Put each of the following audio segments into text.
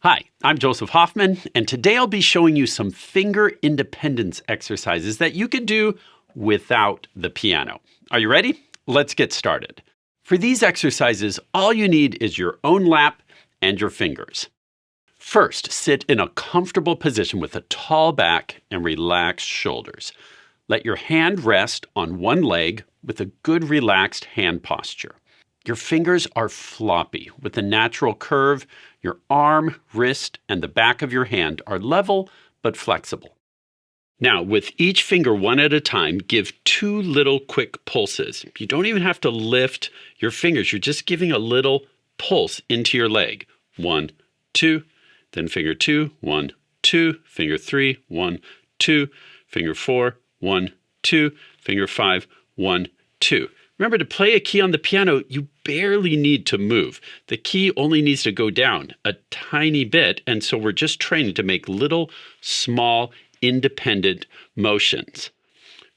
Hi, I'm Joseph Hoffman, and today I'll be showing you some finger independence exercises that you can do without the piano. Are you ready? Let's get started. For these exercises, all you need is your own lap and your fingers. First, sit in a comfortable position with a tall back and relaxed shoulders. Let your hand rest on one leg with a good relaxed hand posture. Your fingers are floppy with a natural curve. Your arm, wrist, and the back of your hand are level but flexible. Now, with each finger one at a time, give 2 little quick pulses. You don't even have to lift your fingers. You're just giving a little pulse into your leg. 1, 2, then finger 2, 1, 2, finger 3, 1, 2, finger 4, 1, 2, finger 5, 1, 2. Remember, to play a key on the piano, you barely need to move. The key only needs to go down a tiny bit, and so we're just training to make little, small, independent motions.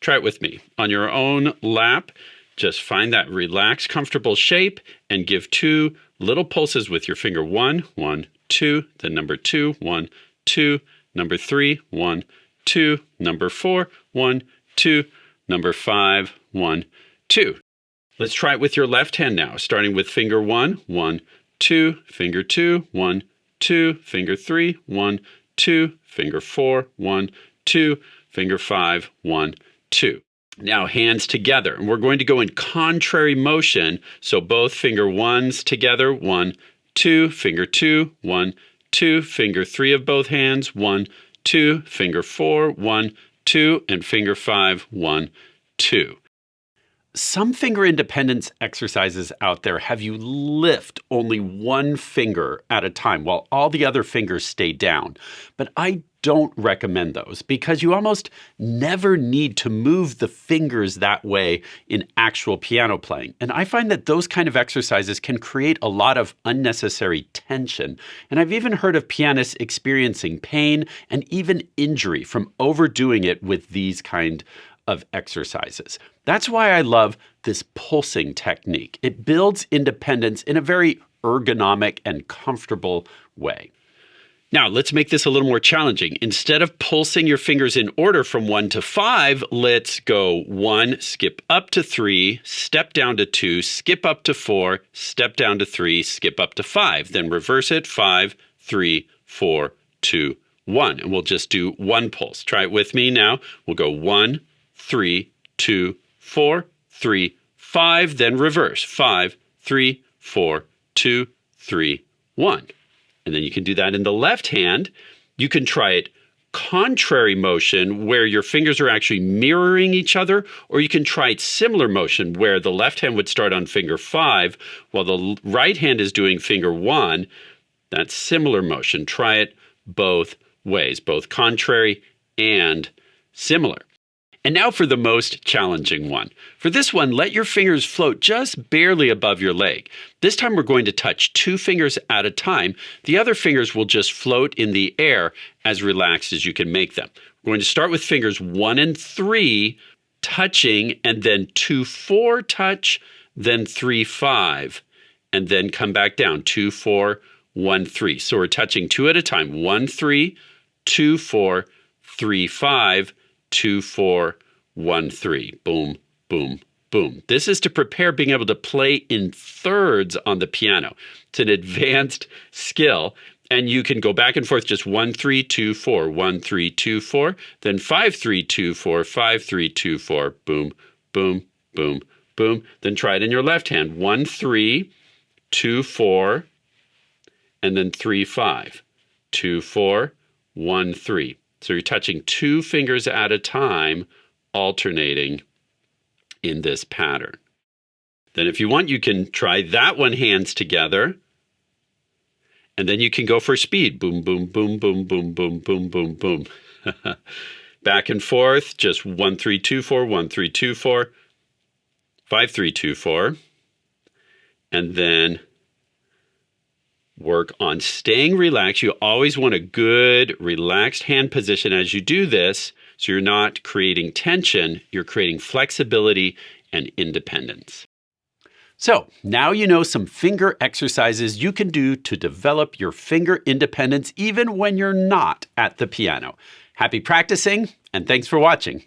Try it with me. On your own lap, just find that relaxed, comfortable shape and give 2 little pulses with your finger 1, 1, 2, then number 2, 1, 2, number 3, 1, 2, number 4, 1, 2, number 5, 1, 2. Let's try it with your left hand now, starting with finger 1, 1, 2, finger 2, 1, 2, finger 3, 1, 2, finger 4, 1, 2, finger 5, 1, 2. Now hands together, and we're going to go in contrary motion, so both finger 1s together, 1, 2, finger 2, 1, 2, finger 3 of both hands, 1, 2, finger 4, 1, 2, and finger 5, 1, 2. Some finger independence exercises out there have you lift only one finger at a time while all the other fingers stay down. But I don't recommend those because you almost never need to move the fingers that way in actual piano playing. And I find that those kind of exercises can create a lot of unnecessary tension. And I've even heard of pianists experiencing pain and even injury from overdoing it with these kind of exercises. That's why I love this pulsing technique. It builds independence in a very ergonomic and comfortable way. Now, let's make this a little more challenging. Instead of pulsing your fingers in order from 1 to 5, let's go 1, skip up to 3, step down to 2, skip up to 4, step down to 3, skip up to 5. Then reverse it, 5, 3, 4, 2, 1. And we'll just do one pulse. Try it with me now. We'll go 1, 3, 2, 4, 3, 5, then reverse. 5, 3, 4, 2, 3, 1. And then you can do that in the left hand. You can try it contrary motion where your fingers are actually mirroring each other, or you can try it similar motion where the left hand would start on finger 5 while the right hand is doing finger 1. That's similar motion. Try it both ways, both contrary and similar. And now for the most challenging one. For this one, let your fingers float just barely above your leg. This time we're going to touch 2 fingers at a time. The other fingers will just float in the air as relaxed as you can make them. We're going to start with fingers 1 and 3 touching, and then 2, 4 touch, then 3, 5, and then come back down, 2, 4, 1, 3. So we're touching 2 at a time, 1, 3, 2, 4, 3, 5, 2, 4, 1, 3. Boom, boom, boom. This is to prepare being able to play in thirds on the piano. It's an advanced skill, and you can go back and forth just 1, 3, 2, 4, 1, 3, 2, 4, then 5, 3, 2, 4, 5, 3, 2, 4. Boom, boom, boom, boom. Then try it in your left hand. 1, 3, 2, 4, and then 3, 5. 2, 4, 1, 3. So you're touching 2 fingers at a time, alternating in this pattern. Then if you want, you can try that one hands together, and then you can go for speed. Boom, boom, boom, boom, boom, boom, boom, boom, boom. Back and forth, just 1, 3, 2, 4, 1, 3, 2, 4, 5, 3, 2, 4, and then work on staying relaxed. You always want a good, relaxed hand position as you do this, so you're not creating tension, you're creating flexibility and independence. So now you know some finger exercises you can do to develop your finger independence even when you're not at the piano. Happy practicing, and thanks for watching.